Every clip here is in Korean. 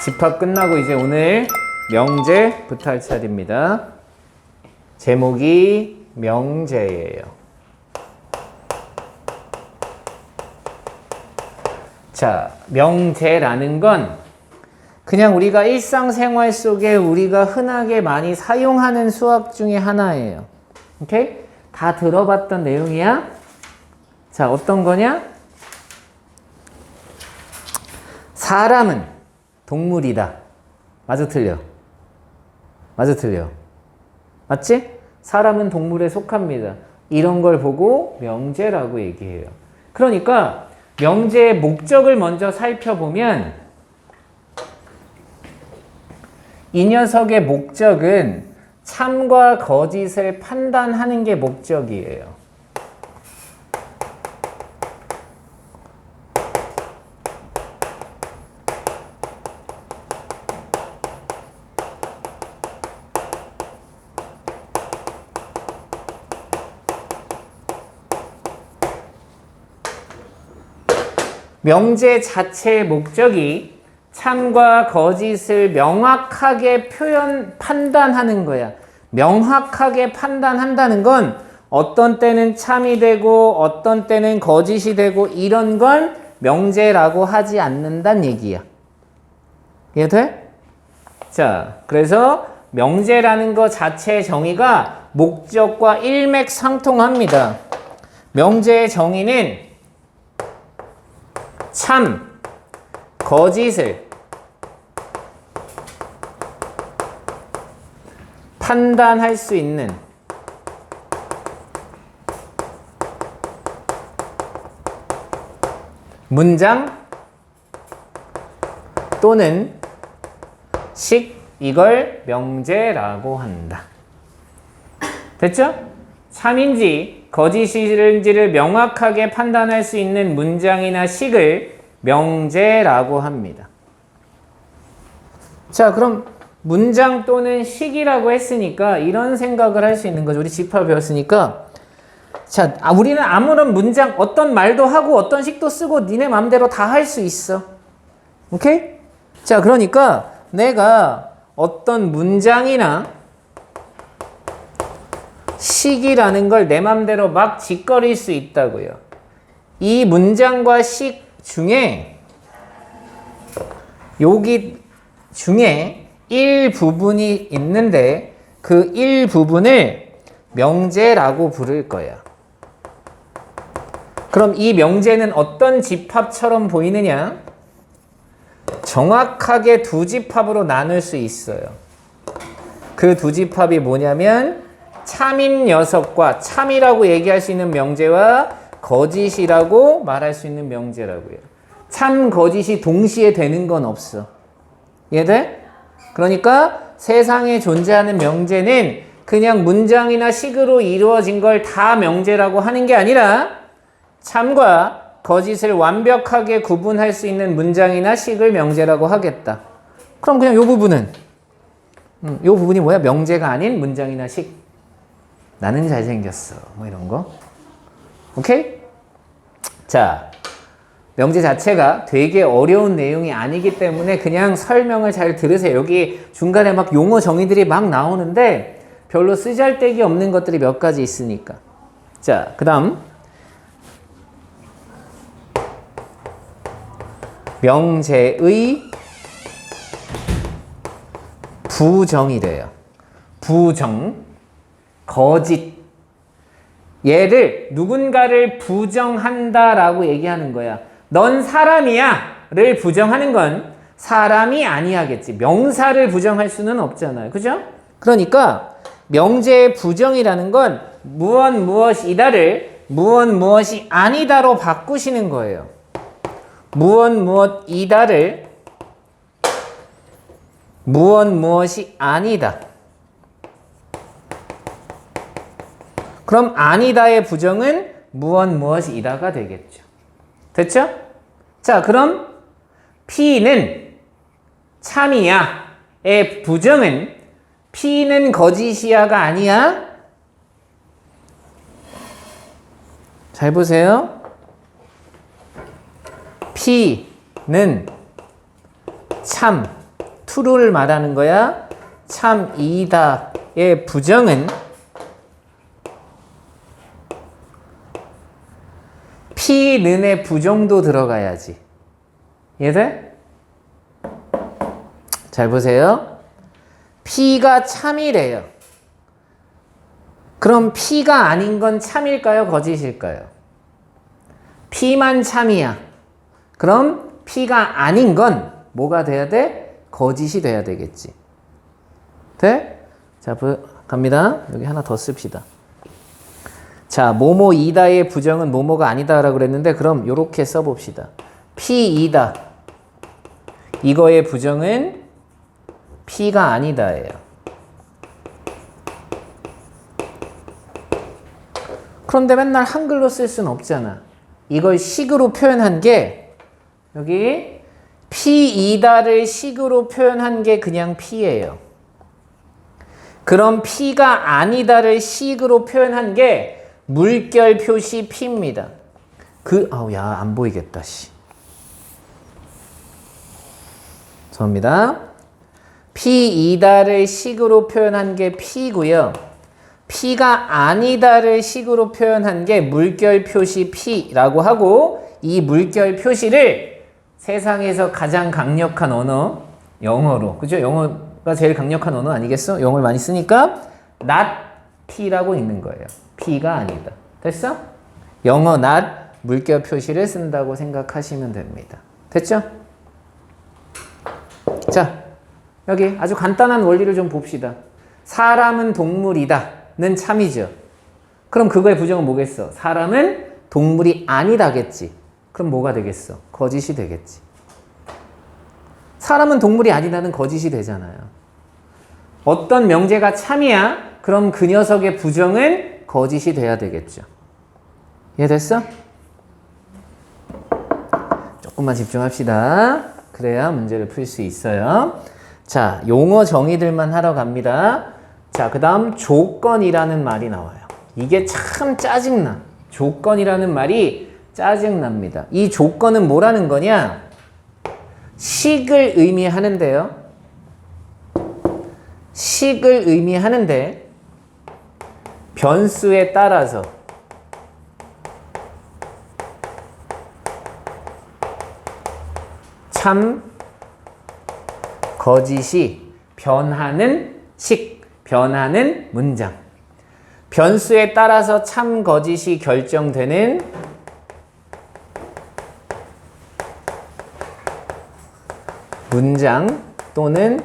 집합 끝나고 이제 오늘 명제부터 할 차례입니다. 제목이 명제예요. 자, 명제라는 건 그냥 우리가 일상생활 속에 우리가 흔하게 많이 사용하는 수학 중에 하나예요. 오케이? 다 들어봤던 내용이야? 자, 어떤 거냐? 사람은 동물이다. 맞아, 틀려? 맞아, 틀려? 맞지? 사람은 동물에 속합니다. 이런 걸 보고 명제라고 얘기해요. 그러니까 명제의 목적을 먼저 살펴보면 이 녀석의 목적은 참과 거짓을 판단하는 게 목적이에요. 명제 자체의 목적이 참과 거짓을 명확하게 판단하는 거야. 명확하게 판단한다는 건 어떤 때는 참이 되고 어떤 때는 거짓이 되고 이런 건 명제라고 하지 않는다는 얘기야. 이해돼? 자, 그래서 명제라는 것 자체의 정의가 목적과 일맥상통합니다. 명제의 정의는 참, 거짓을 판단할 수 있는 문장 또는 식, 이걸 명제라고 한다. 됐죠? 참인지 거짓인지를 명확하게 판단할 수 있는 문장이나 식을 명제라고 합니다. 자, 그럼 문장 또는 식이라고 했으니까 이런 생각을 할 수 있는 거죠. 우리 집합 배웠으니까. 자, 우리는 아무런 문장, 어떤 말도 하고 어떤 식도 쓰고 니네 맘대로 다 할 수 있어. 오케이? 자, 그러니까 내가 어떤 문장이나 식이라는 걸 내 맘대로 막 짓거릴 수 있다고요. 이 문장과 식 중에 여기 중에 일부분이 있는데 그 일부분을 명제라고 부를 거야. 그럼 이 명제는 어떤 집합처럼 보이느냐? 정확하게 두 집합으로 나눌 수 있어요. 그 두 집합이 뭐냐면 참인 녀석과 참이라고 얘기할 수 있는 명제와 거짓이라고 말할 수 있는 명제라고요. 참, 거짓이 동시에 되는 건 없어. 이해돼? 그러니까 세상에 존재하는 명제는 그냥 문장이나 식으로 이루어진 걸 다 명제라고 하는 게 아니라 참과 거짓을 완벽하게 구분할 수 있는 문장이나 식을 명제라고 하겠다. 그럼 그냥 요 부분은 요 부분이 뭐야? 명제가 아닌 문장이나 식. 나는 잘생겼어. 뭐 이런 거. 오케이? 자, 명제 자체가 되게 어려운 내용이 아니기 때문에 그냥 설명을 잘 들으세요. 여기 중간에 막 용어 정의들이 막 나오는데 별로 쓰잘데기 없는 것들이 몇 가지 있으니까. 자, 그 다음 명제의 부정이래요. 부정, 거짓. 얘를 누군가를 부정한다라고 얘기하는 거야. 넌 사람이야 를 부정하는 건 사람이 아니야겠지. 명사를 부정할 수는 없잖아요. 그죠? 그러니까 명제의 부정이라는 건 무엇이다를 무엇이 아니다로 바꾸시는 거예요. 무엇이다를 무엇이 아니다. 그럼 아니다의 부정은 무엇이다가 되겠죠. 됐죠? 자, 그럼 P는 참이야의 부정은 P는 거짓이야가 아니야. 잘 보세요. P는 참, true를 말하는 거야. 참이다의 부정은 P는의 부정도 들어가야지. 이해돼? 잘 보세요. P가 참이래요. 그럼 P가 아닌 건 참일까요? 거짓일까요? P만 참이야. 그럼 P가 아닌 건 뭐가 돼야 돼? 거짓이 돼야 되겠지. 돼? 자, 갑니다. 여기 하나 더 씁시다. 자, 뭐뭐이다의 부정은 뭐뭐가 아니다라고 그랬는데 그럼 이렇게 써봅시다. P이다. 이거의 부정은 P가 아니다예요. 그런데 맨날 한글로 쓸 수는 없잖아. 이걸 식으로 표현한 게 여기 P이다를 식으로 표현한 게 그냥 P예요. 그럼 P가 아니다를 식으로 표현한 게 물결 표시 P입니다. 야, 안 보이겠다, 씨. 죄송합니다. P이다를 식으로 표현한 게 P고요. P가 아니다를 식으로 표현한 게 물결 표시 P라고 하고 이 물결 표시를 세상에서 가장 강력한 언어, 영어로, 그죠? 영어가 제일 강력한 언어 아니겠어? 영어를 많이 쓰니까 not P라고 있는 거예요. P가 아니다. 됐어? 영어 not 물결 표시를 쓴다고 생각하시면 됩니다. 됐죠? 자, 여기 아주 간단한 원리를 좀 봅시다. 사람은 동물이다 는 참이죠. 그럼 그거의 부정은 뭐겠어? 사람은 동물이 아니다겠지. 그럼 뭐가 되겠어? 거짓이 되겠지. 사람은 동물이 아니다는 거짓이 되잖아요. 어떤 명제가 참이야? 그럼 그 녀석의 부정은 거짓이 돼야 되겠죠. 이해됐어? 조금만 집중합시다. 그래야 문제를 풀 수 있어요. 자, 용어 정의들만 하러 갑니다. 자, 그 다음 조건이라는 말이 나와요. 이게 참 짜증나. 조건이라는 말이 짜증납니다. 이 조건은 뭐라는 거냐? 식을 의미하는데요. 식을 의미하는데 변수에 따라서 참, 거짓이 변하는 식, 변하는 문장. 변수에 따라서 참, 거짓이 결정되는 문장 또는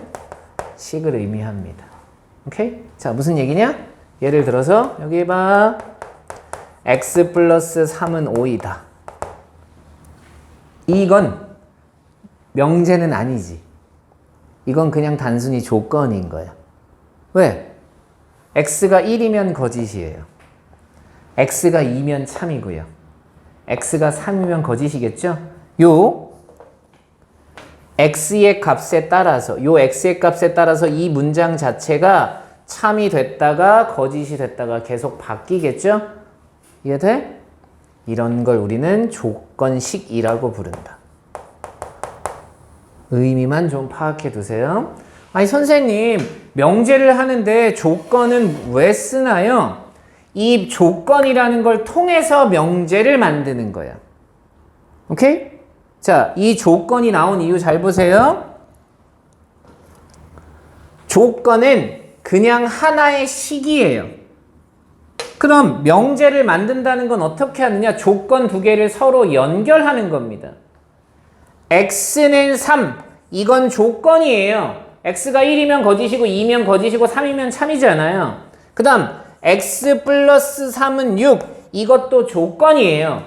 식을 의미합니다. 오케이? 자, 무슨 얘기냐? 예를 들어서 여기 봐. x 플러스 3은 5이다. 이건 명제는 아니지. 이건 그냥 단순히 조건인 거야. 왜? x가 1이면 거짓이에요. x가 2면 참이고요. x가 3이면 거짓이겠죠? 요 x의 값에 따라서 이 문장 자체가 참이 됐다가 거짓이 됐다가 계속 바뀌겠죠? 이해돼? 이런 걸 우리는 조건식이라고 부른다. 의미만 좀 파악해 두세요. 아니 선생님, 명제를 하는데 조건은 왜 쓰나요? 이 조건이라는 걸 통해서 명제를 만드는 거야. 오케이? 자, 이 조건이 나온 이유 잘 보세요. 조건은 그냥 하나의 식이에요. 그럼 명제를 만든다는 건 어떻게 하느냐? 조건 두 개를 서로 연결하는 겁니다. x는 3. 이건 조건이에요. x가 1이면 거짓이고 2면 거짓이고 3이면 참이잖아요. 그 다음 x 플러스 3은 6. 이것도 조건이에요.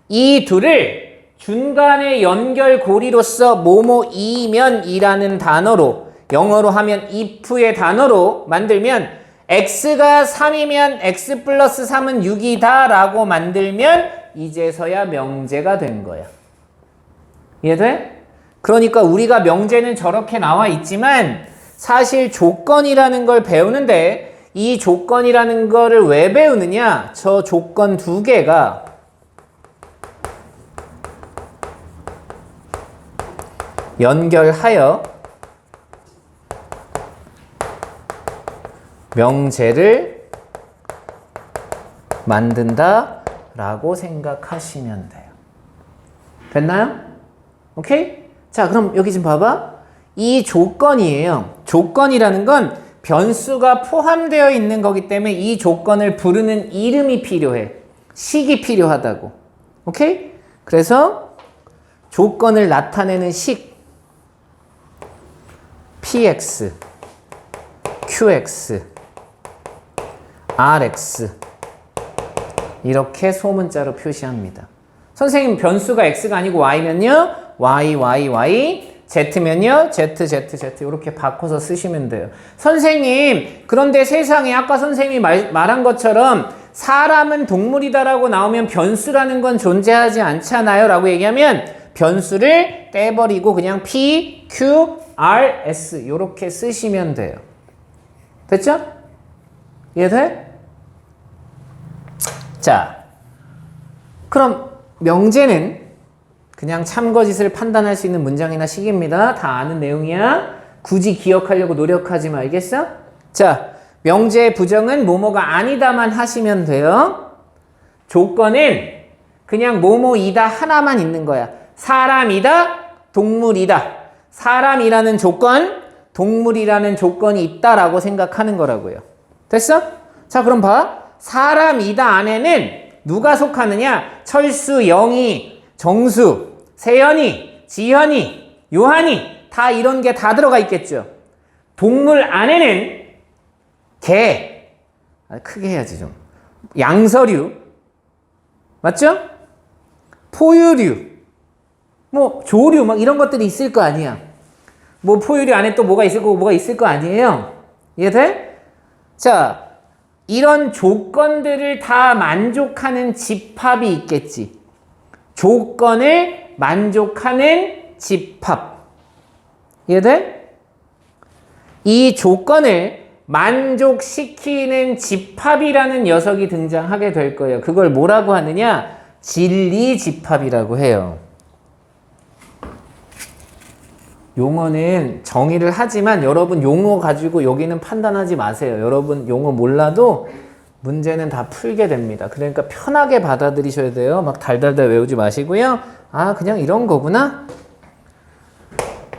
이 둘을 중간의 연결고리로서 뭐뭐이면 이라는 단어로, 영어로 하면 if의 단어로 만들면 x가 3이면 x 플러스 3은 6이다 라고 만들면 이제서야 명제가 된 거야. 이해돼? 그러니까 우리가 명제는 저렇게 나와 있지만 사실 조건이라는 걸 배우는데 이 조건이라는 거를 왜 배우느냐? 저 조건 두 개가 연결하여 명제를 만든다 라고 생각하시면 돼요. 됐나요? 오케이? 자, 그럼 여기 좀 봐봐. 이 조건이에요. 조건이라는 건 변수가 포함되어 있는 거기 때문에 이 조건을 부르는 이름이 필요해. 식이 필요하다고. 오케이? 그래서 조건을 나타내는 식 px, qx, rx 이렇게 소문자로 표시합니다. 선생님 변수가 x가 아니고 y면요 y, z면요 z 이렇게 바꿔서 쓰시면 돼요. 선생님 그런데 세상에 아까 선생님이 말한 것처럼 사람은 동물이다라고 나오면 변수라는 건 존재하지 않잖아요 라고 얘기하면 변수를 떼버리고 그냥 p, q, r, s 이렇게 쓰시면 돼요. 됐죠? 이해돼? 자, 그럼 명제는 그냥 참거짓을 판단할 수 있는 문장이나 식입니다. 다 아는 내용이야. 굳이 기억하려고 노력하지 마. 알겠어? 자, 명제의 부정은 뭐뭐가 아니다만 하시면 돼요. 조건은 그냥 뭐뭐이다 하나만 있는 거야. 사람이다, 동물이다. 사람이라는 조건, 동물이라는 조건이 있다라고 생각하는 거라고요. 됐어? 자, 그럼 봐. 사람이다 안에는 누가 속하느냐? 철수, 영희, 정수, 세연이, 지현이, 요한이 다 이런 게 다 들어가 있겠죠. 동물 안에는 개, 크게 해야지 좀. 양서류, 맞죠? 포유류, 뭐 조류 막 이런 것들이 있을 거 아니야. 뭐 포유류 안에 또 뭐가 있을 거고 뭐가 있을 거 아니에요. 이해돼? 자, 이런 조건들을 다 만족하는 집합이 있겠지. 조건을 만족하는 집합. 이해돼? 이 조건을 만족시키는 집합이라는 녀석이 등장하게 될 거예요. 그걸 뭐라고 하느냐? 진리 집합이라고 해요. 용어는 정의를 하지만 여러분 용어 가지고 여기는 판단하지 마세요. 여러분 용어 몰라도 문제는 다 풀게 됩니다. 그러니까 편하게 받아들이셔야 돼요. 막 달달달 외우지 마시고요. 아, 그냥 이런 거구나.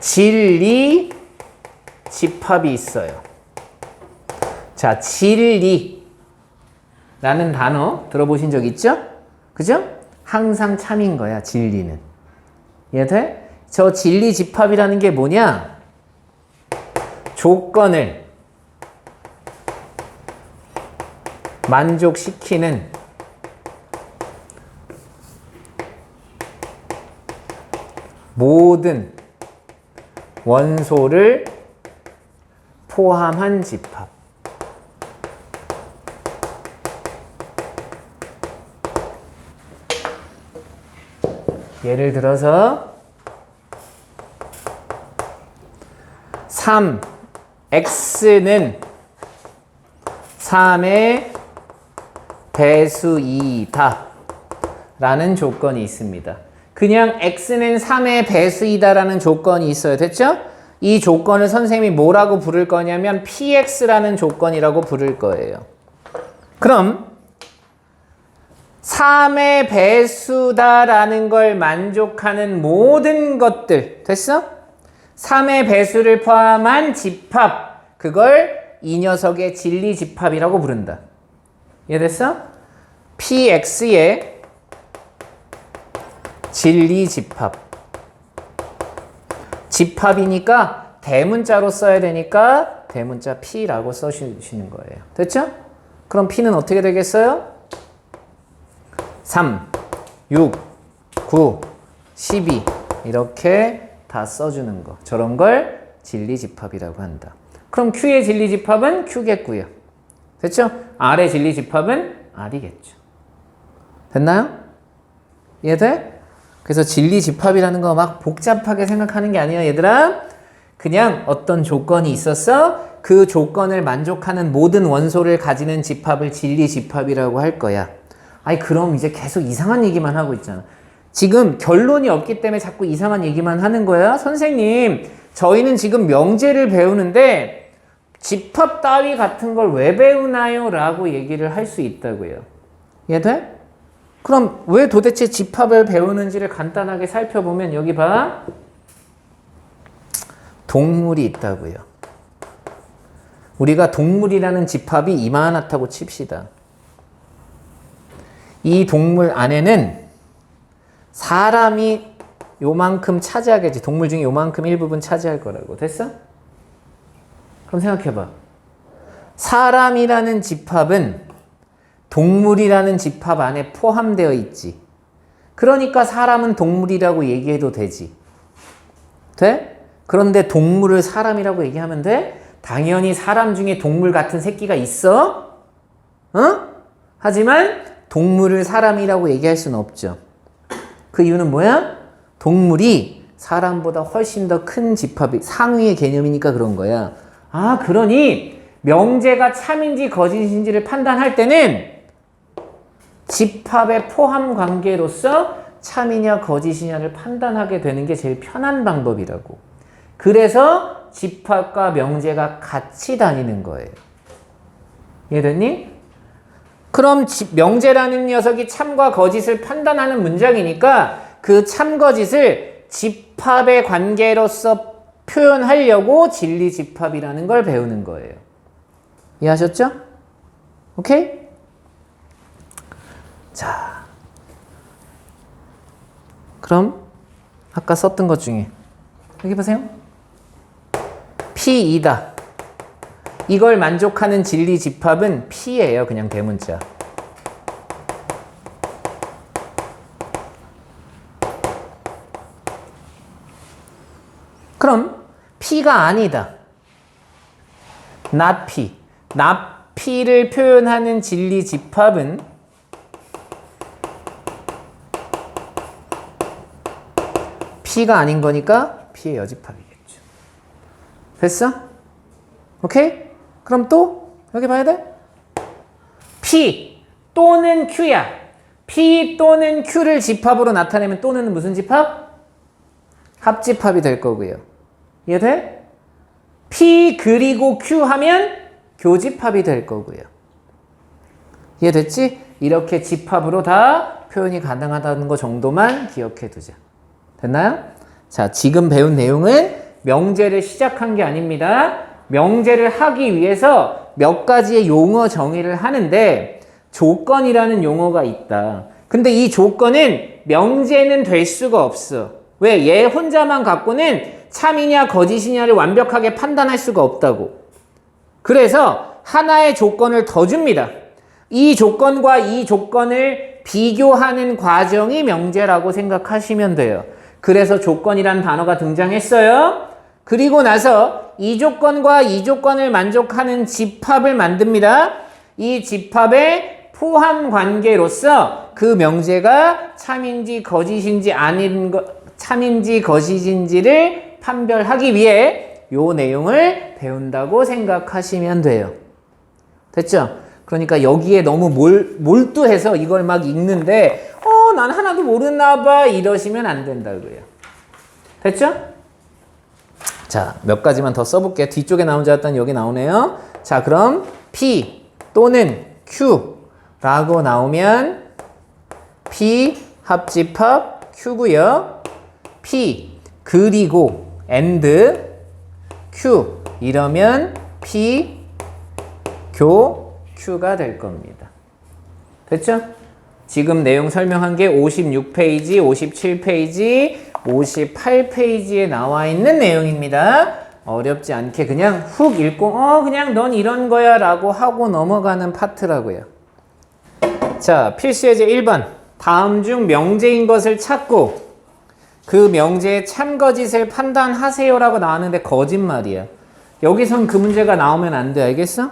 진리 집합이 있어요. 자, 진리라는 단어 들어보신 적 있죠? 그죠? 항상 참인 거야, 진리는. 이해돼? 저 진리 집합이라는 게 뭐냐? 조건을 만족시키는 모든 원소를 포함한 집합. 예를 들어서 3x는 3의 배수이다 라는 조건이 있습니다. 그냥 x는 3의 배수이다 라는 조건이 있어요. 됐죠? 이 조건을 선생님이 뭐라고 부를 거냐면 px라는 조건이라고 부를 거예요. 그럼 3의 배수다라는 걸 만족하는 모든 것들, 됐어? 3의 배수를 포함한 집합, 그걸 이 녀석의 진리 집합이라고 부른다. 이해됐어? px의 진리 집합. 집합이니까 대문자로 써야 되니까 대문자 p라고 써주시는 거예요. 됐죠? 그럼 p는 어떻게 되겠어요? 3, 6, 9, 12 이렇게 다 써주는 거. 저런 걸 진리 집합이라고 한다. 그럼 Q의 진리 집합은 Q겠고요. 됐죠? R의 진리 집합은 R이겠죠. 됐나요? 이해돼? 그래서 진리 집합이라는 거 막 복잡하게 생각하는 게 아니야, 얘들아. 그냥 어떤 조건이 있었어? 그 조건을 만족하는 모든 원소를 가지는 집합을 진리 집합이라고 할 거야. 아니, 그럼 이제 계속 이상한 얘기만 하고 있잖아. 지금 결론이 없기 때문에 자꾸 이상한 얘기만 하는 거야? 선생님, 저희는 지금 명제를 배우는데 집합 따위 같은 걸 왜 배우나요? 라고 얘기를 할 수 있다고요. 이해돼? 그럼 왜 도대체 집합을 배우는지를 간단하게 살펴보면 여기 봐. 동물이 있다고요. 우리가 동물이라는 집합이 이만하다고 칩시다. 이 동물 안에는 사람이 요만큼 차지하겠지. 동물 중에 요만큼 일부분 차지할 거라고. 됐어? 그럼 생각해봐. 사람이라는 집합은 동물이라는 집합 안에 포함되어 있지. 그러니까 사람은 동물이라고 얘기해도 되지. 돼? 그런데 동물을 사람이라고 얘기하면 돼? 당연히 사람 중에 동물 같은 새끼가 있어? 하지만 동물을 사람이라고 얘기할 수는 없죠. 그 이유는 뭐야? 동물이 사람보다 훨씬 더 큰 집합이 상위의 개념이니까 그런 거야. 아, 그러니 명제가 참인지 거짓인지를 판단할 때는 집합의 포함 관계로서 참이냐 거짓이냐를 판단하게 되는 게 제일 편한 방법이라고. 그래서 집합과 명제가 같이 다니는 거예요. 이해됐니? 그럼 명제라는 녀석이 참과 거짓을 판단하는 문장이니까 그 참 거짓을 집합의 관계로서 표현하려고 진리 집합이라는 걸 배우는 거예요. 이해하셨죠? 오케이? 자, 그럼 아까 썼던 것 중에 여기 보세요. P2다. 이걸 만족하는 진리 집합은 P예요. 그냥 대문자. 그럼 P가 아니다. not P. not P를 표현하는 진리 집합은 P가 아닌 거니까 P의 여집합이겠죠. 됐어? 오케이? 그럼 또 여기 봐야 돼? P 또는 Q야. P 또는 Q를 집합으로 나타내면 또는 무슨 집합? 합집합이 될 거고요. 이해돼? P 그리고 Q 하면 교집합이 될 거고요. 이해됐지? 이렇게 집합으로 다 표현이 가능하다는 거 정도만 기억해 두자. 됐나요? 자, 지금 배운 내용은 명제를 시작한 게 아닙니다. 명제를 하기 위해서 몇 가지의 용어 정의를 하는데 조건이라는 용어가 있다. 근데 이 조건은 명제는 될 수가 없어. 왜? 얘 혼자만 갖고는 참이냐 거짓이냐를 완벽하게 판단할 수가 없다고. 그래서 하나의 조건을 더 줍니다. 이 조건과 이 조건을 비교하는 과정이 명제라고 생각하시면 돼요. 그래서 조건이란 단어가 등장했어요. 그리고 나서 이 조건과 이 조건을 만족하는 집합을 만듭니다. 이 집합의 포함 관계로서 그 명제가 참인지 거짓인지 아닌 참인지 거짓인지를 판별하기 위해 요 내용을 배운다고 생각하시면 돼요. 됐죠? 그러니까 여기에 너무 몰두해서 이걸 막 읽는데 난 하나도 모르나 봐 이러시면 안 된다고요. 됐죠? 자, 몇 가지만 더 써볼게요. 뒤쪽에 나온 줄 알았더니 여기 나오네요. 자, 그럼 P 또는 Q라고 나오면 P 합집합 Q고요. P 그리고 and Q 이러면 P 교 Q가 될 겁니다. 됐죠? 지금 내용 설명한 게 56페이지, 57페이지, 58페이지에 나와 있는 내용입니다. 어렵지 않게 그냥 훅 읽고 그냥 넌 이런 거야 라고 하고 넘어가는 파트라고요. 자, 필수 예제 1번. 다음 중 명제인 것을 찾고 그 명제의 참거짓을 판단하세요 라고 나왔는데 거짓말이야. 여기선 그 문제가 나오면 안 돼. 알겠어?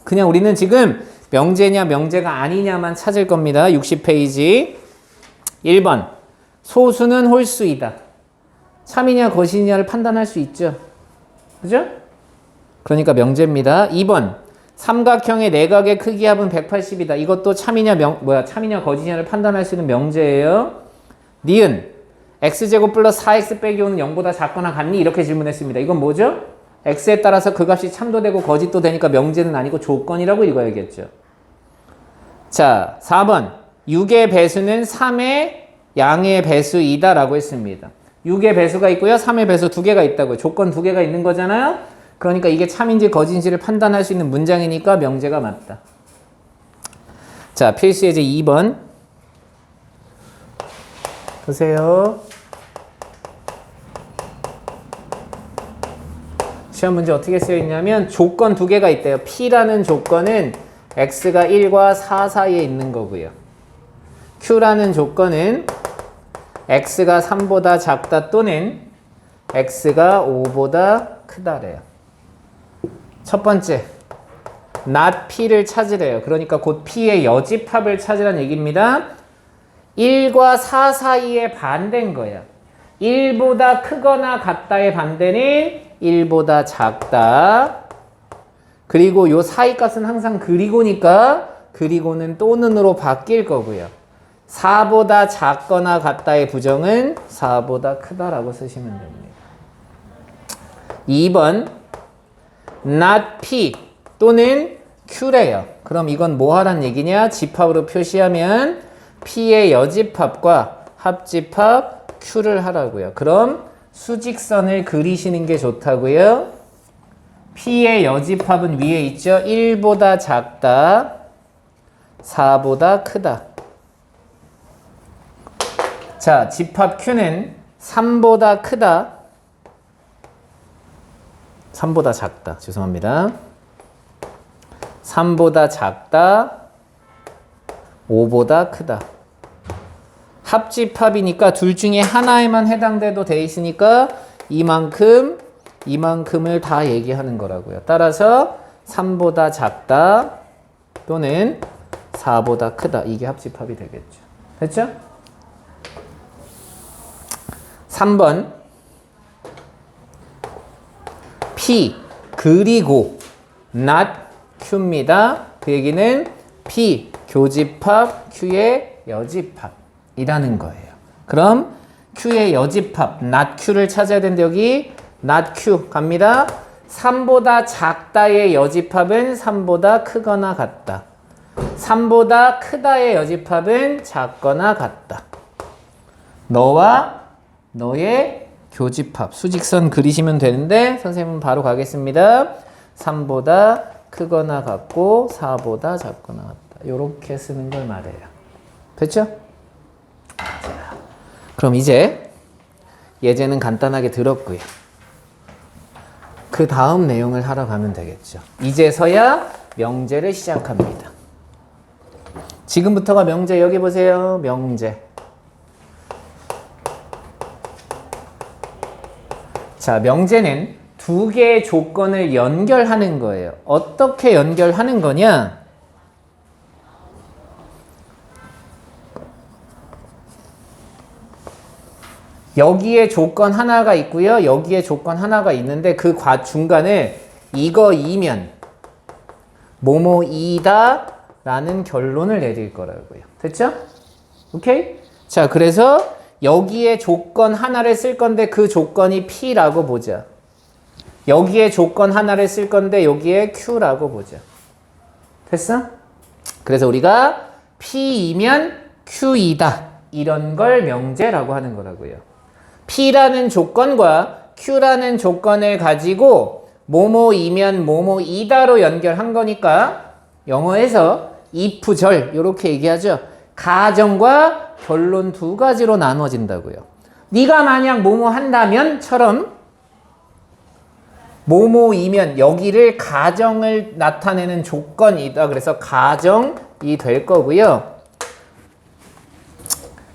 그냥 우리는 지금 명제냐 명제가 아니냐만 찾을 겁니다. 60페이지 1번. 소수는 홀수이다. 참이냐 거짓이냐를 판단할 수 있죠. 그죠? 그러니까 명제입니다. 2번. 삼각형의 내각의 크기 합은 180이다. 이것도 참이냐 참이냐 거짓이냐를 판단할 수 있는 명제예요. 니은 x제곱 플러스 4x 빼기 5는 0보다 작거나 같니? 이렇게 질문했습니다. 이건 뭐죠? x에 따라서 그 값이 참도 되고 거짓도 되니까 명제는 아니고 조건이라고 읽어야겠죠. 자, 4번. 6의 배수는 3의 양의 배수이다 라고 했습니다. 6의 배수가 있고요. 3의 배수 2개가 있다고요. 조건 2개가 있는 거잖아요. 그러니까 이게 참인지 거짓인지를 판단할 수 있는 문장이니까 명제가 맞다. 자, 필수 예제 2번. 보세요. 시험 문제 어떻게 쓰여 있냐면 조건 2개가 있대요. P라는 조건은 X가 1과 4 사이에 있는 거고요. Q라는 조건은 X가 3보다 작다 또는 X가 5보다 크다래요. 첫 번째, not P를 찾으래요. 그러니까 곧 P의 여집합을 찾으라는 얘기입니다. 1과 4 사이의 반대인 거야. 1보다 크거나 같다의 반대는 1보다 작다. 그리고 요 사이 값은 항상 그리고니까 그리고는 또는으로 바뀔 거고요. 4보다 작거나 같다의 부정은 4보다 크다라고 쓰시면 됩니다. 2번 not P 또는 Q래요. 그럼 이건 뭐 하란 얘기냐? 집합으로 표시하면 P의 여집합과 합집합 Q를 하라고요. 그럼 수직선을 그리시는 게 좋다고요. P의 여집합은 위에 있죠. 1보다 작다, 4보다 크다. 자, 집합 Q는 3보다 크다, 3보다 작다. 죄송합니다. 3보다 작다, 5보다 크다. 합집합이니까 둘 중에 하나에만 해당돼도 돼 있으니까 이만큼을 다 얘기하는 거라고요. 따라서 3보다 작다 또는 4보다 크다. 이게 합집합이 되겠죠. 됐죠? 3번 P 그리고 not Q입니다. 그 얘기는 P 교집합 Q의 여집합이라는 거예요. 그럼 Q의 여집합 not Q를 찾아야 되는데 여기 not Q 갑니다. 3보다 작다의 여집합은 3보다 크거나 같다. 3보다 크다의 여집합은 작거나 같다. 너와 너의 교집합 수직선 그리시면 되는데 선생님은 바로 가겠습니다. 3보다 크거나 같고 4보다 작거나 같다. 이렇게 쓰는 걸 말해요. 됐죠? 자, 그럼 이제 예제는 간단하게 들었고요. 그 다음 내용을 하러 가면 되겠죠. 이제서야 명제를 시작합니다. 지금부터가 명제. 여기 보세요. 명제. 자, 명제는 두 개의 조건을 연결하는 거예요. 어떻게 연결하는 거냐? 여기에 조건 하나가 있고요. 여기에 조건 하나가 있는데 그 중간에 이거이면 뭐뭐이다 라는 결론을 내릴 거라고요. 됐죠? 오케이? 자, 그래서 여기에 조건 하나를 쓸 건데 그 조건이 P라고 보자. 여기에 조건 하나를 쓸 건데 여기에 Q라고 보자. 됐어? 그래서 우리가 P이면 Q이다. 이런 걸 명제라고 하는 거라고요. P라는 조건과 Q라는 조건을 가지고 뭐뭐이면 뭐뭐이다로 연결한 거니까 영어에서 if절 이렇게 얘기하죠. 가정과 결론 두 가지로 나눠진다고요. 네가 만약 뭐뭐 한다면처럼 뭐뭐이면 여기를 가정을 나타내는 조건이다. 그래서 가정이 될 거고요.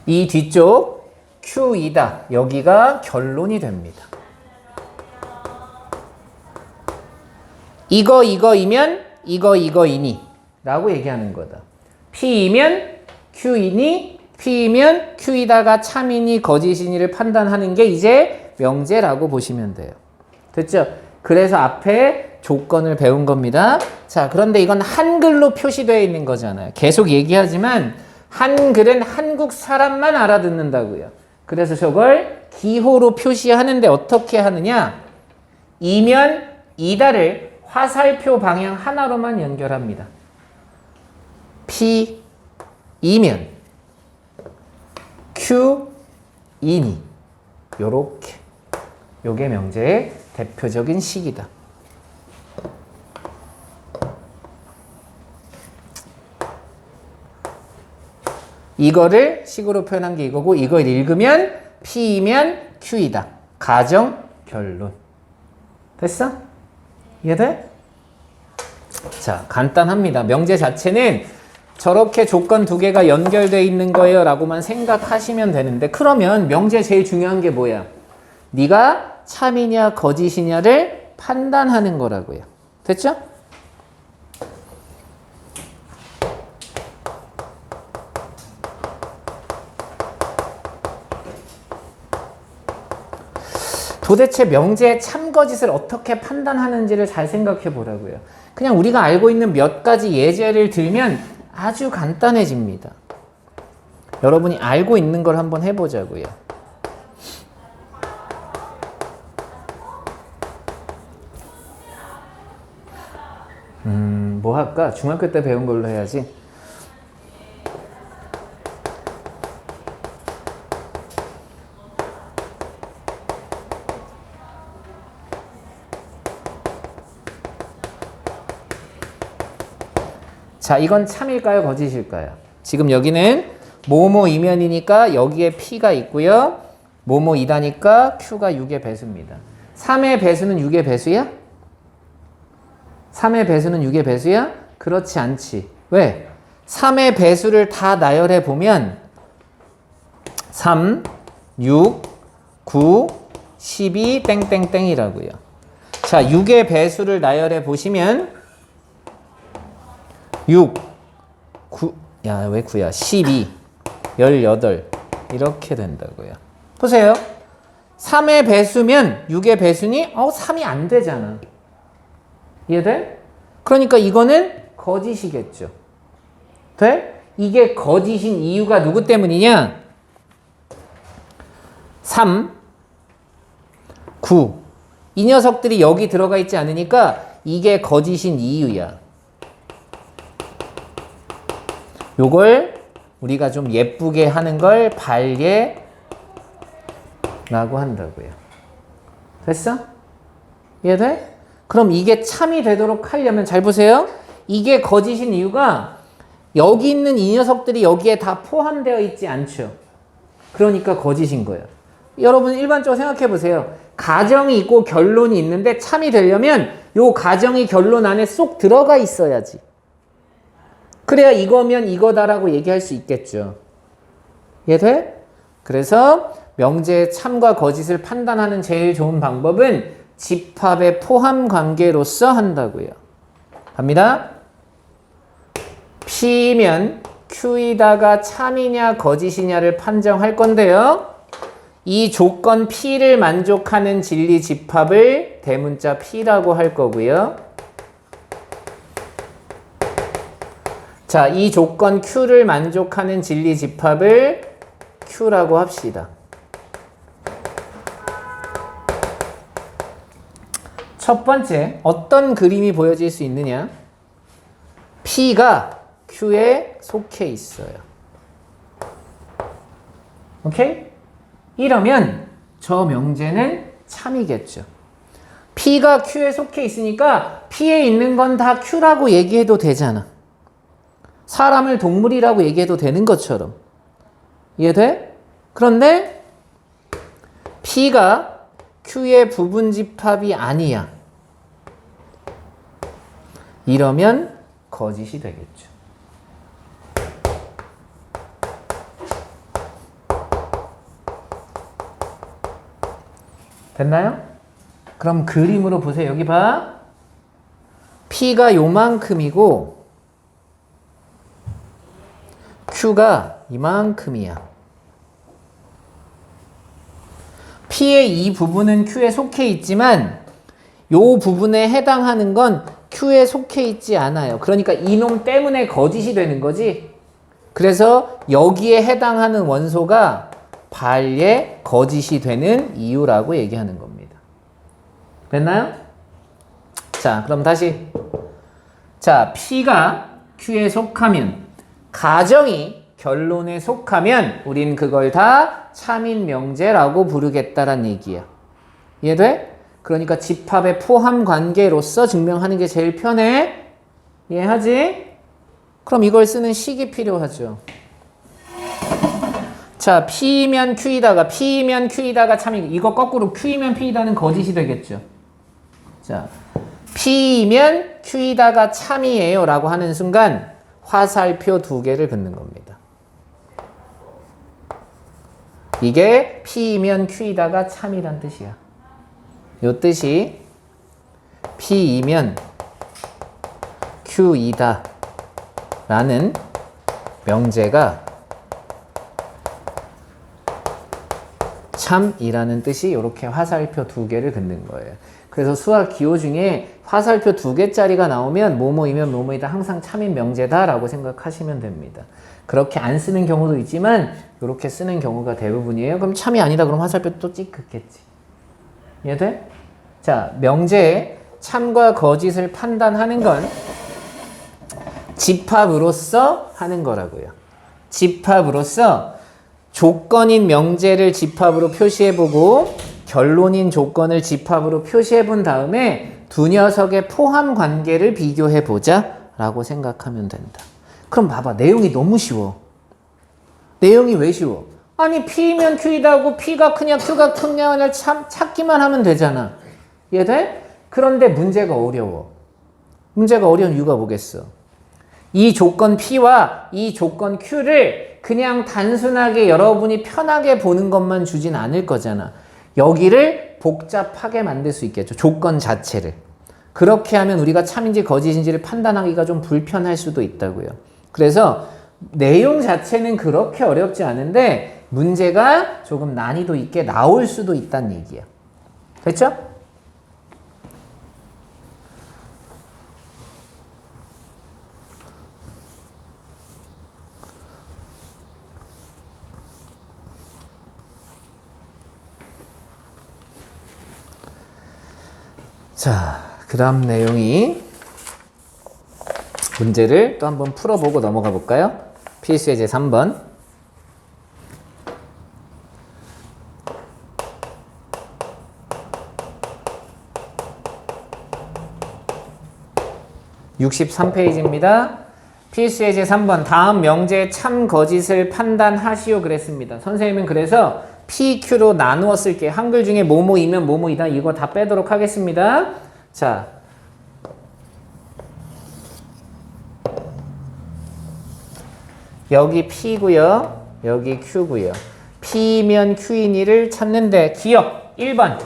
이 뒤쪽 Q이다. 여기가 결론이 됩니다. 이거이면 이거이니 라고 얘기하는 거다. P이면 Q이니 P이면 Q이다가 참이니 거짓이니를 판단하는 게 이제 명제라고 보시면 돼요. 됐죠? 그래서 앞에 조건을 배운 겁니다. 자, 그런데 이건 한글로 표시되어 있는 거잖아요. 계속 얘기하지만 한글은 한국 사람만 알아듣는다고요. 그래서 저걸 기호로 표시하는데 어떻게 하느냐? 이면 이다를 화살표 방향 하나로만 연결합니다. P 이면 Q 이니 요렇게 요게 명제의 대표적인 식이다. 이거를 식으로 표현한 게 이거고 이걸 읽으면 P이면 Q이다. 가정 결론. 됐어? 이해돼? 자, 간단합니다. 명제 자체는 저렇게 조건 두 개가 연결되어 있는 거예요 라고만 생각하시면 되는데 그러면 명제 제일 중요한 게 뭐야? 네가 참이냐 거짓이냐를 판단하는 거라고요. 됐죠? 도대체 명제의 참거짓을 어떻게 판단하는지를 잘 생각해 보라고요. 그냥 우리가 알고 있는 몇 가지 예제를 들면 아주 간단해집니다. 여러분이 알고 있는 걸 한번 해보자고요. 뭐 할까? 중학교 때 배운 걸로 해야지. 자, 이건 참일까요? 거짓일까요? 지금 여기는 뭐뭐 이면이니까 여기에 P가 있고요. 뭐뭐 이다니까 Q가 6의 배수입니다. 3의 배수는 6의 배수야? 3의 배수는 6의 배수야? 그렇지 않지. 왜? 3의 배수를 다 나열해 보면 3, 6, 9, 12, 땡땡땡이라고요. 자, 6의 배수를 나열해 보시면 6, 9, 야, 왜 9야? 12, 18 이렇게 된다고요. 보세요. 3의 배수면 6의 배수니 3이 안 되잖아. 이해돼? 그러니까 이거는 거짓이겠죠. 돼? 이게 거짓인 이유가 누구 때문이냐? 3, 9 이 녀석들이 여기 들어가 있지 않으니까 이게 거짓인 이유야. 요걸 우리가 좀 예쁘게 하는 걸 발예라고 한다고요. 됐어? 이해돼? 그럼 이게 참이 되도록 하려면 잘 보세요. 이게 거짓인 이유가 여기 있는 이 녀석들이 여기에 다 포함되어 있지 않죠. 그러니까 거짓인 거예요. 여러분 일반적으로 생각해 보세요. 가정이 있고 결론이 있는데 참이 되려면 요 가정이 결론 안에 쏙 들어가 있어야지. 그래야 이거면 이거다라고 얘기할 수 있겠죠. 이해돼? 그래서 명제의 참과 거짓을 판단하는 제일 좋은 방법은 집합의 포함 관계로서 한다고요. 갑니다. P면 Q이다가 참이냐 거짓이냐를 판정할 건데요. 이 조건 P를 만족하는 진리 집합을 대문자 P라고 할 거고요. 자, 이 조건 Q를 만족하는 진리 집합을 Q라고 합시다. 첫 번째, 어떤 그림이 보여질 수 있느냐? P가 Q에 속해 있어요. 오케이? 이러면 저 명제는 참이겠죠. P가 Q에 속해 있으니까 P에 있는 건 다 Q라고 얘기해도 되잖아. 사람을 동물이라고 얘기해도 되는 것처럼. 이해돼? 그런데 P가 Q의 부분 집합이 아니야. 이러면 거짓이 되겠죠. 됐나요? 그럼 그림으로 보세요. 여기 봐. P가 요만큼이고 Q가 이만큼이야. P의 이 부분은 Q에 속해 있지만 이 부분에 해당하는 건 Q에 속해 있지 않아요. 그러니까 이놈 때문에 거짓이 되는 거지. 그래서 여기에 해당하는 원소가 발예 거짓이 되는 이유라고 얘기하는 겁니다. 됐나요? 자, 그럼 다시. 자, P가 Q에 속하면, 가정이 결론에 속하면 우린 그걸 다 참인 명제라고 부르겠다란 얘기야. 이해돼? 그러니까 집합의 포함 관계로서 증명하는 게 제일 편해. 이해하지? 그럼 이걸 쓰는 식이 필요하죠. 자, P면 Q이다가 P면 Q이다가 참이, 이거 거꾸로 Q이면 P이다는 거짓이 되겠죠. 자, P면 Q이다가 참이에요 라고 하는 순간 화살표 두 개를 긋는 겁니다. 이게 P면 Q이다가 참이란 뜻이야. 요 뜻이 P이면 Q이다 라는 명제가 참이라는 뜻이 이렇게 화살표 두 개를 긋는 거예요. 그래서 수학 기호 중에 화살표 두 개짜리가 나오면 뭐뭐이면 뭐뭐이다 항상 참인 명제다 라고 생각하시면 됩니다. 그렇게 안 쓰는 경우도 있지만 이렇게 쓰는 경우가 대부분이에요. 그럼 참이 아니다 그럼 화살표 또 찍 긋겠지. 이해돼? 자, 명제의 참과 거짓을 판단하는 건 집합으로서 하는 거라고요. 집합으로서 조건인 명제를 집합으로 표시해보고 결론인 조건을 집합으로 표시해본 다음에 두 녀석의 포함 관계를 비교해보자 라고 생각하면 된다. 그럼 봐봐. 내용이 너무 쉬워. 내용이 왜 쉬워? 아니 P면 Q이다 하고 P가 크냐 Q가 크냐를 찾기만 하면 되잖아. 이해돼? 그런데 문제가 어려워. 문제가 어려운 이유가 뭐겠어? 이 조건 P와 이 조건 Q를 그냥 단순하게 여러분이 편하게 보는 것만 주진 않을 거잖아. 여기를 복잡하게 만들 수 있겠죠. 조건 자체를. 그렇게 하면 우리가 참인지 거짓인지를 판단하기가 좀 불편할 수도 있다고요. 그래서 내용 자체는 그렇게 어렵지 않은데 문제가 조금 난이도 있게 나올 수도 있다는 얘기야. 됐죠? 자, 그 다음 내용이 문제를 또 한번 풀어보고 넘어가 볼까요? 필수 예제 3번. (63페이지입니다) 필수 예제 3번. 다음 명제의 참 거짓을 판단하시오 그랬습니다. 선생님은 그래서 PQ로 나누어 쓸게요. 한글 중에 뭐뭐이면 뭐뭐이다 이거 다 빼도록 하겠습니다. 자, 여기 P고요. 여기 Q고요. P면 Q인이를 찾는데 기억 1번.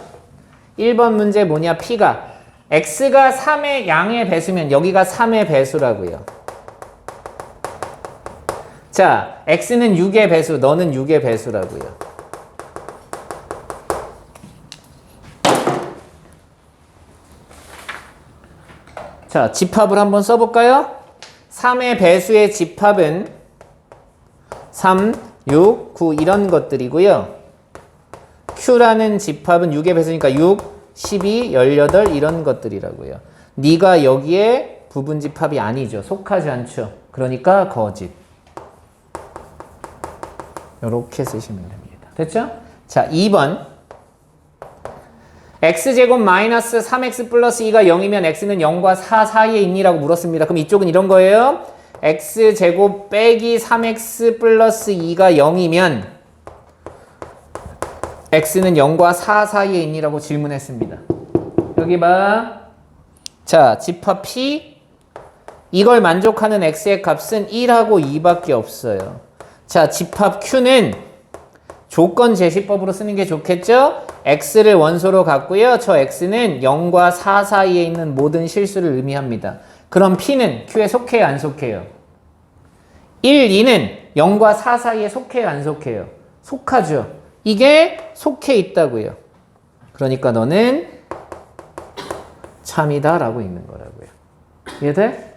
1번 문제 뭐냐? P가 X가 3의 양의 배수면 여기가 3의 배수라고요. 자, X는 6의 배수, 너는 6의 배수라고요. 자, 집합을 한번 써볼까요? 3의 배수의 집합은 3, 6, 9 이런 것들이고요. Q라는 집합은 6의 배수니까 6, 12, 18 이런 것들이라고요. 네가 여기에 부분 집합이 아니죠. 속하지 않죠. 그러니까 거짓. 이렇게 쓰시면 됩니다. 됐죠? 자, 2번. x제곱 마이너스 3x 플러스 2가 0이면 x는 0과 4 사이에 있니라고 물었습니다. 그럼 이쪽은 이런 거예요. x제곱 빼기 3x 플러스 2가 0이면 x는 0과 4 사이에 있니라고 질문했습니다. 여기 봐. 자, 집합 P. 이걸 만족하는 x의 값은 1하고 2밖에 없어요. 자, 집합 Q는 조건 제시법으로 쓰는 게 좋겠죠? x를 원소로 갖고요. 저 x는 0과 4 사이에 있는 모든 실수를 의미합니다. 그럼 P는 Q에 속해요? 안 속해요? 1, 2는 0과 4 사이에 속해요? 안 속해요? 속하죠. 이게 속해 있다고요. 그러니까 너는 참이다 라고 있는 거라고요. 이해돼?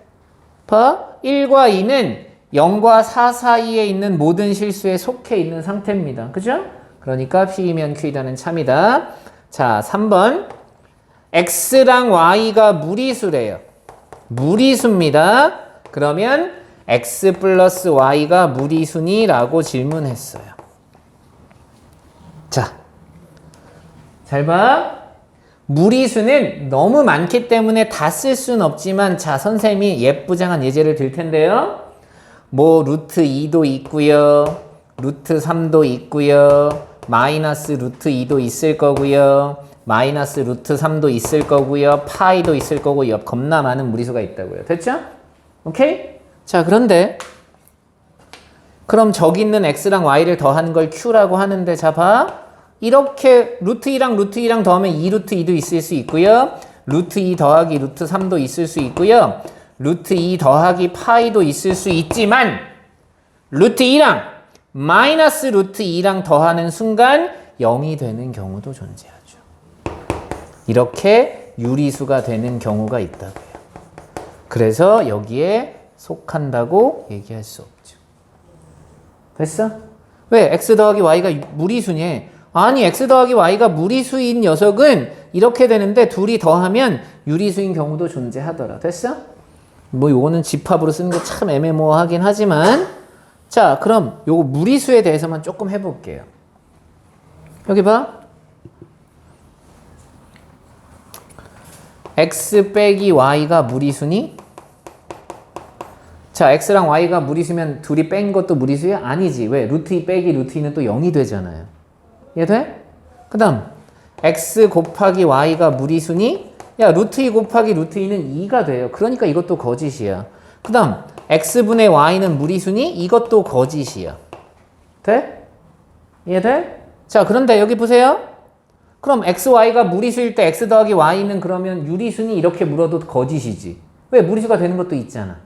봐. 1과 2는 0과 4 사이에 있는 모든 실수에 속해 있는 상태입니다. 그죠? 그러니까 P이면 Q이다는 참이다. 자, 3번. x랑 y가 무리수래요. 무리수입니다. 그러면 x 플러스 y가 무리수니? 라고 질문했어요. 자, 잘 봐. 무리수는 너무 많기 때문에 다 쓸 수는 없지만, 자, 선생님이 예쁘장한 예제를 들 텐데요. 뭐 루트 2도 있고요, 루트 3도 있고요, 마이너스 루트 2도 있을 거고요, 마이너스 루트 3도 있을 거고요, 파이도 있을 거고, 겁나 많은 무리수가 있다고요. 됐죠? 오케이? 자, 그런데 그럼 저기 있는 x랑 y를 더하는 걸 q라고 하는데, 자, 봐. 이렇게 루트 2랑 루트 2랑 더하면 2루트 2도 있을 수 있고요, 루트 2 더하기 루트 3도 있을 수 있고요, 루트 2 더하기 파이도 있을 수 있지만, 루트 2랑 마이너스 루트 2랑 더하는 순간 0이 되는 경우도 존재하죠. 이렇게 유리수가 되는 경우가 있다고요. 그래서 여기에 속한다고 얘기할 수 없죠. 됐어? 왜? x 더하기 y가 무리수니? 아니, x 더하기 y가 무리수인 녀석은 이렇게 되는데 둘이 더하면 유리수인 경우도 존재하더라. 됐어? 뭐 요거는 집합으로 쓰는 게 참 애매모호하긴 하지만, 자, 그럼 요거 무리수에 대해서만 조금 해볼게요. 여기 봐. x 빼기 y가 무리수니? 자, x랑 y가 무리수면 둘이 뺀 것도 무리수야? 아니지. 왜? 루트 2 빼기 루트 2는 또 0이 되잖아요. 이해돼? 그 다음 x 곱하기 y가 무리수니? 야, 루트 2 곱하기 루트 2는 2가 돼요. 그러니까 이것도 거짓이야. 그 다음 x분의 y는 무리수니? 이것도 거짓이야. 돼? 이해돼? 자, 그런데 여기 보세요. 그럼 x, y가 무리수일 때 x 더하기 y는 그러면 유리수니? 이렇게 물어도 거짓이지. 왜? 무리수가 되는 것도 있잖아.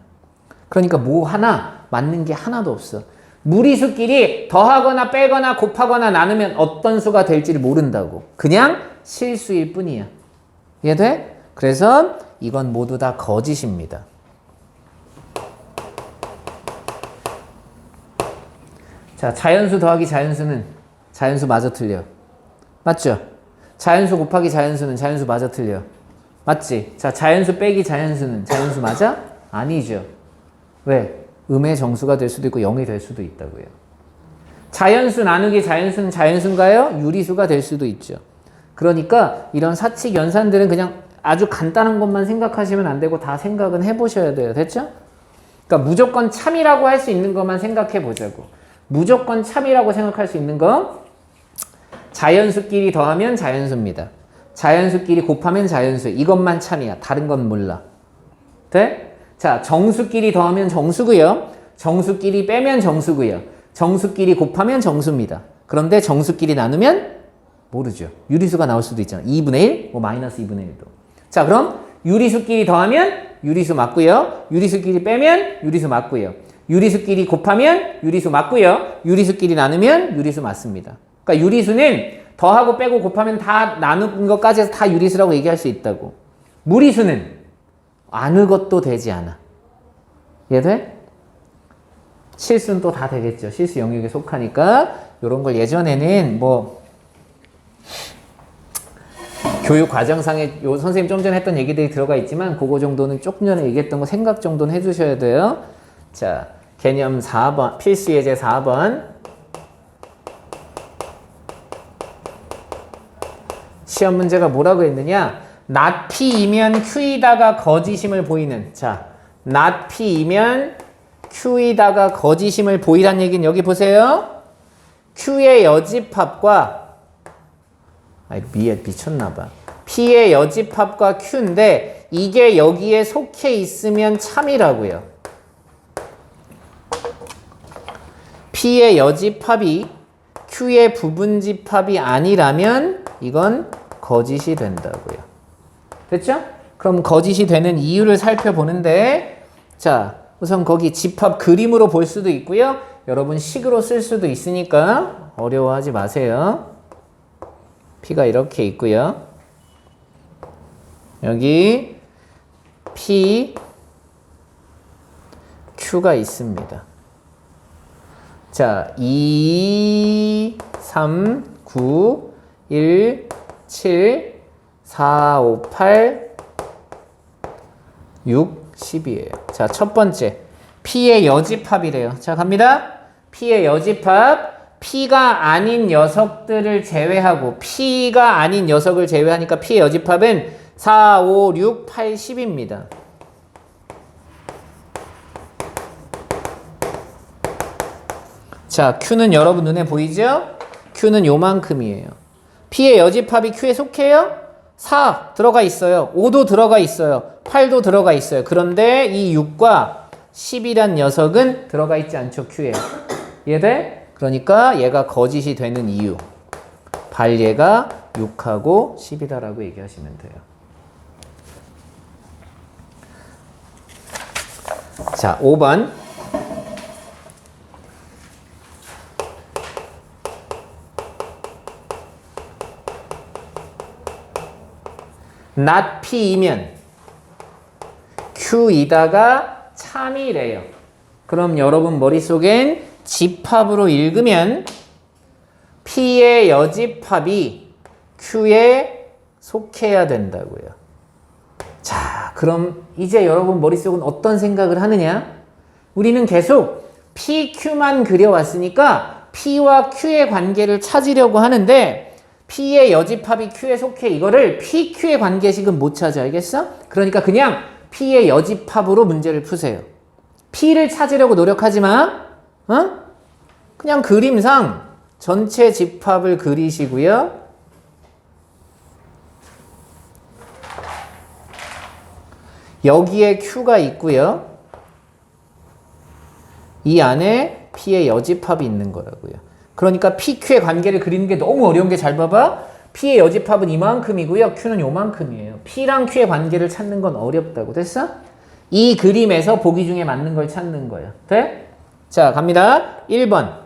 그러니까 뭐 하나 맞는 게 하나도 없어. 무리수끼리 더하거나 빼거나 곱하거나 나누면 어떤 수가 될지를 모른다고. 그냥 실수일 뿐이야. 이해돼? 그래서 이건 모두 다 거짓입니다. 자, 자연수 더하기 자연수는 자연수 마저 틀려. 맞죠? 자연수 곱하기 자연수는 자연수 마저 틀려. 맞지? 자, 자연수 빼기 자연수는 자연수 맞아? 아니죠. 왜? 음의 정수가 될 수도 있고 0이 될 수도 있다고요. 자연수 나누기 자연수는 자연수인가요? 유리수가 될 수도 있죠. 그러니까 이런 사칙 연산들은 그냥 아주 간단한 것만 생각하시면 안 되고 다 생각은 해보셔야 돼요. 됐죠? 그러니까 무조건 참이라고 할 수 있는 것만 생각해 보자고. 무조건 참이라고 생각할 수 있는 거, 자연수끼리 더하면 자연수입니다. 자연수끼리 곱하면 자연수. 이것만 참이야. 다른 건 몰라. 돼? 자, 정수끼리 더하면 정수고요. 정수끼리 빼면 정수고요. 정수끼리 곱하면 정수입니다. 그런데 정수끼리 나누면 모르죠. 유리수가 나올 수도 있잖아. 2분의 1, 뭐 마이너스 2분의 1도. 자, 그럼 유리수끼리 더하면 유리수 맞고요. 유리수끼리 빼면 유리수 맞고요. 유리수끼리 곱하면 유리수 맞고요. 유리수끼리 나누면 유리수 맞습니다. 그러니까 유리수는 더하고 빼고 곱하면 다 나눈 것까지 해서 다 유리수라고 얘기할 수 있다고. 무리수는 어느 것도 되지 않아. 이해돼? 실수는 또 다 되겠죠. 실수 영역에 속하니까 이런 걸 예전에는 뭐 교육 과정상에 요 선생님 좀 전에 했던 얘기들이 들어가 있지만 그거 정도는 조금 전에 얘기했던 거 생각 정도는 해주셔야 돼요. 자, 개념 4번, 필수 예제 4번. 시험 문제가 뭐라고 했느냐? not P이면 Q이다가 거짓임을 보이는. 자, not P이면 Q이다가 거짓임을 보이란 얘기는 여기 보세요. Q의 여집합과 미쳤나봐. P의 여집합과 Q인데 이게 여기에 속해 있으면 참이라고요. P의 여집합이 Q의 부분집합이 아니라면 이건 거짓이 된다고요. 됐죠? 그럼 거짓이 되는 이유를 살펴보는데, 자, 우선 거기 집합 그림으로 볼 수도 있고요. 여러분 식으로 쓸 수도 있으니까 어려워하지 마세요. P가 이렇게 있고요. 여기 P, Q가 있습니다. 자, 2, 3, 9, 1, 7, 4, 5, 8, 6, 10이에요. 자, 첫 번째. P의 여집합이래요. 자, 갑니다. P의 여집합. P가 아닌 녀석들을 제외하고, P가 아닌 녀석을 제외하니까 P의 여집합은 4, 5, 6, 8, 10입니다. 자, Q는 여러분 눈에 보이죠? Q는 요만큼이에요. P의 여집합이 Q에 속해요? 4 들어가 있어요. 5도 들어가 있어요. 8도 들어가 있어요. 그런데 이 6과 10이란 녀석은 들어가 있지 않죠, Q에. 이해돼? 그러니까 얘가 거짓이 되는 이유. 발얘가 6하고 10이다라고 얘기하시면 돼요. 자, 5번. not P이면 Q이다가 참이래요. 그럼 여러분 머릿속엔 집합으로 읽으면 P의 여집합이 Q에 속해야 된다고요. 자, 그럼 이제 여러분 머릿속은 어떤 생각을 하느냐? 우리는 계속 PQ만 그려왔으니까 P와 Q의 관계를 찾으려고 하는데 P의 여집합이 Q에 속해 이거를 PQ의 관계식은 못 찾아. 알겠어? 그러니까 그냥 P의 여집합으로 문제를 푸세요. P를 찾으려고 노력하지 마. 어? 그냥 그림상 전체 집합을 그리시고요. 여기에 Q가 있고요. 이 안에 P의 여집합이 있는 거라고요. 그러니까 PQ의 관계를 그리는 게 너무 어려운 게 잘 봐봐. P의 여집합은 이만큼이고요. Q는 요만큼이에요. P랑 Q의 관계를 찾는 건 어렵다고. 됐어? 이 그림에서 보기 중에 맞는 걸 찾는 거예요. 돼? 자, 갑니다. 1번.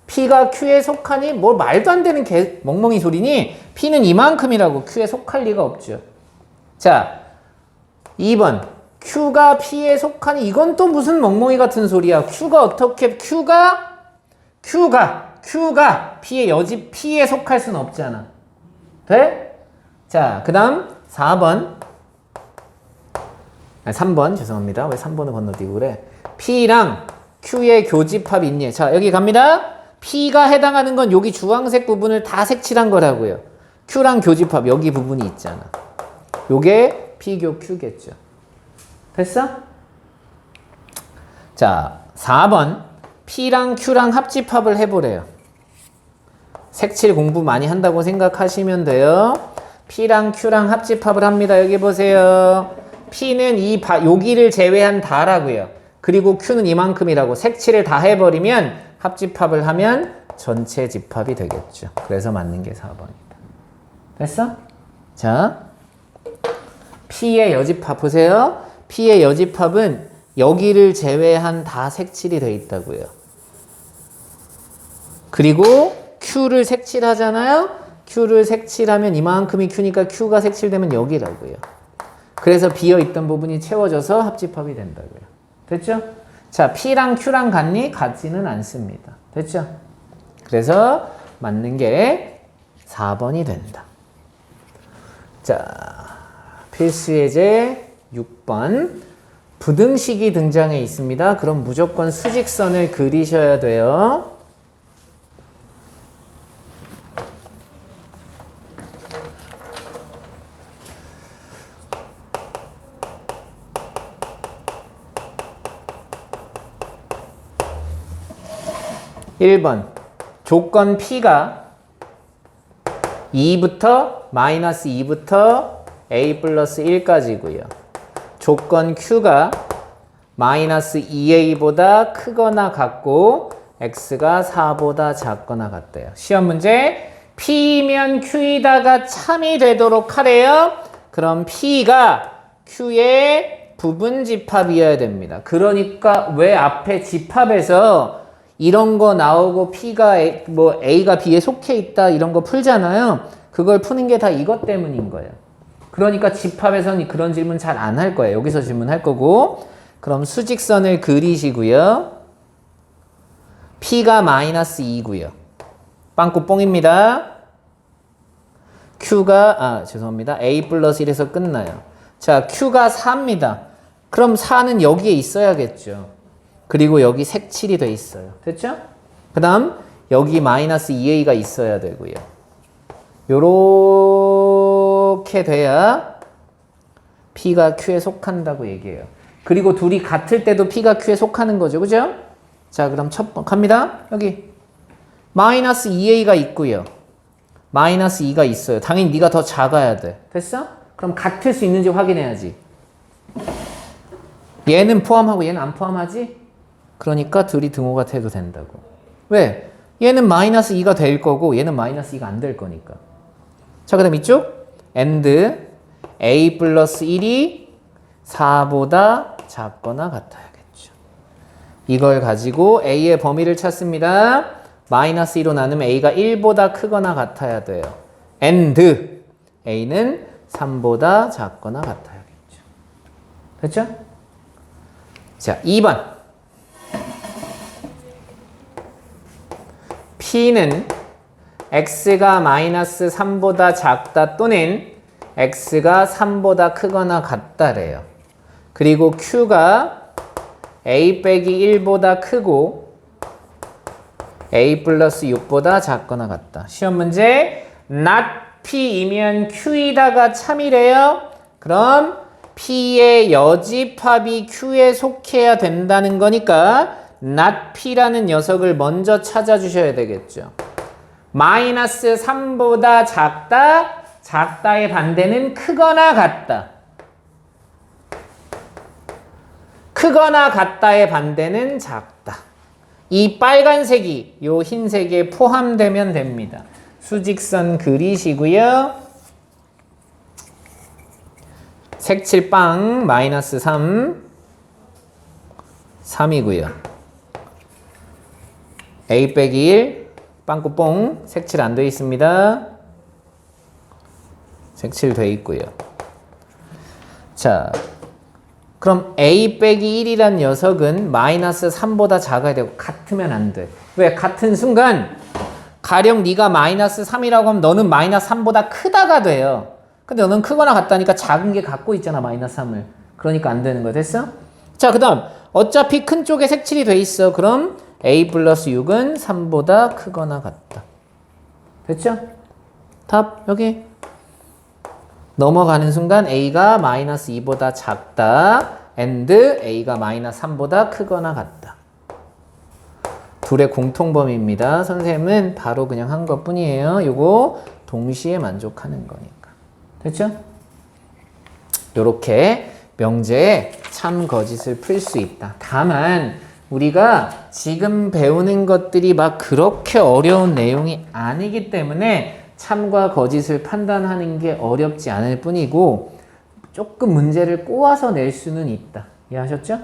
P가 Q에 속하니? 뭐 말도 안 되는 멍멍이 소리니? P는 이만큼이라고. Q에 속할 리가 없죠. 자, 2번. Q가 P에 속하니? 이건 또 무슨 멍멍이 같은 소리야. Q가 어떻게, Q가 P에 속할 수는 없잖아. 돼? 자, 그 다음 4번. 아니, 3번. 죄송합니다. 왜 3번을 건너뛰고 그래? P랑 Q의 교집합이 있니? 자, 여기 갑니다. P가 해당하는 건 여기 주황색 부분을 다 색칠한 거라고요. Q랑 교집합 여기 부분이 있잖아. 요게 P교 Q겠죠. 됐어? 자, 4번. P랑 Q랑 합집합을 해보래요. 색칠 공부 많이 한다고 생각하시면 돼요. P랑 Q랑 합집합을 합니다. 여기 보세요. P는 여기를 제외한 다라고요. 그리고 Q는 이만큼이라고. 색칠을 다 해버리면 합집합을 하면 전체 집합이 되겠죠. 그래서 맞는 게 4번이다. 됐어? 자, P의 여집합 보세요. P의 여집합은 여기를 제외한 다 색칠이 되어 있다고요. 그리고 Q를 색칠하잖아요. Q를 색칠하면 이만큼이 Q니까 Q가 색칠되면 여기라고요. 그래서 비어있던 부분이 채워져서 합집합이 된다고요. 됐죠? 자, P랑 Q랑 같니? 같지는 않습니다. 됐죠? 그래서 맞는 게 4번이 된다. 자, 필수 예제 6번. 부등식이 등장해 있습니다. 그럼 무조건 수직선을 그리셔야 돼요. (1번) 조건 P가 2부터 마이너스 2부터 a 플러스 1까지고요. 조건 Q가 마이너스 2a보다 크거나 같고 x가 4보다 작거나 같대요. 시험 문제. P면 Q이다가 참이 되도록 하래요. 그럼 P가 Q의 부분 집합이어야 됩니다. 그러니까 왜 앞에 집합에서 이런 거 나오고 P가 A가 B에 속해 있다 이런 거 풀잖아요. 그걸 푸는 게 다 이것 때문인 거예요. 그러니까 집합에서는 그런 질문 잘 안 할 거예요. 여기서 질문할 거고. 그럼 수직선을 그리시고요. P가 마이너스 2고요. 빵꾸 뽕입니다. Q가 죄송합니다. A 플러스 1에서 끝나요. 자, Q가 4입니다. 그럼 4는 여기에 있어야겠죠. 그리고 여기 색칠이 돼 있어요. 됐죠? 그 다음 여기 마이너스 2A가 있어야 되고요. 요렇게 돼야 P가 Q에 속한다고 얘기해요. 그리고 둘이 같을 때도 P가 Q에 속하는 거죠. 그죠? 자, 그럼 첫 번 갑니다. 여기 마이너스 2A가 있고요. 마이너스 2가 있어요. 당연히 네가 더 작아야 돼. 됐어? 그럼 같을 수 있는지 확인해야지. 얘는 포함하고 얘는 안 포함하지? 그러니까 둘이 등호가 돼도 된다고. 왜? 얘는 마이너스 2가 될 거고 얘는 마이너스 2가 안 될 거니까. 자, 그 다음 이쪽 and A 플러스 1이 4보다 작거나 같아야겠죠. 이걸 가지고 A의 범위를 찾습니다. 마이너스 2로 나누면 A가 1보다 크거나 같아야 돼요. and A는 3보다 작거나 같아야겠죠. 됐죠? 자, 2번. P는 X가 마이너스 3보다 작다 또는 X가 3보다 크거나 같다래요. 그리고 Q가 A 빼기 1보다 크고 A 플러스 6보다 작거나 같다. 시험 문제 not P이면 Q이다가 참이래요. 그럼 P의 여집합이 Q에 속해야 된다는 거니까 not P라는 녀석을 먼저 찾아주셔야 되겠죠. 마이너스 3보다 작다. 작다의 반대는 크거나 같다. 크거나 같다의 반대는 작다. 이 빨간색이 요 흰색에 포함되면 됩니다. 수직선 그리시고요. 색칠 빵 마이너스 3이고요. A 빼기 1 빵꾸뽕 색칠 안 돼 있습니다. 색칠 돼 있고요. 자, 그럼 A 빼기 1이란 녀석은 마이너스 3보다 작아야 되고 같으면 안 돼. 왜? 같은 순간 가령 네가 마이너스 3이라고 하면 너는 마이너스 3보다 크다가 돼요. 근데 너는 크거나 같다니까 작은 게 갖고 있잖아, 마이너스 3을. 그러니까 안 되는 거 됐어? 자, 그 다음 어차피 큰 쪽에 색칠이 돼 있어. 그럼 A 플러스 6은 3보다 크거나 같다. 됐죠? 답 여기. 넘어가는 순간 A가 마이너스 2보다 작다. and A가 마이너스 3보다 크거나 같다. 둘의 공통범위입니다. 선생님은 바로 그냥 한 것 뿐이에요. 요거 동시에 만족하는 거니까. 됐죠? 요렇게 명제에 참 거짓을 풀 수 있다. 다만 우리가 지금 배우는 것들이 막 그렇게 어려운 내용이 아니기 때문에 참과 거짓을 판단하는 게 어렵지 않을 뿐이고 조금 문제를 꼬아서 낼 수는 있다. 이해하셨죠?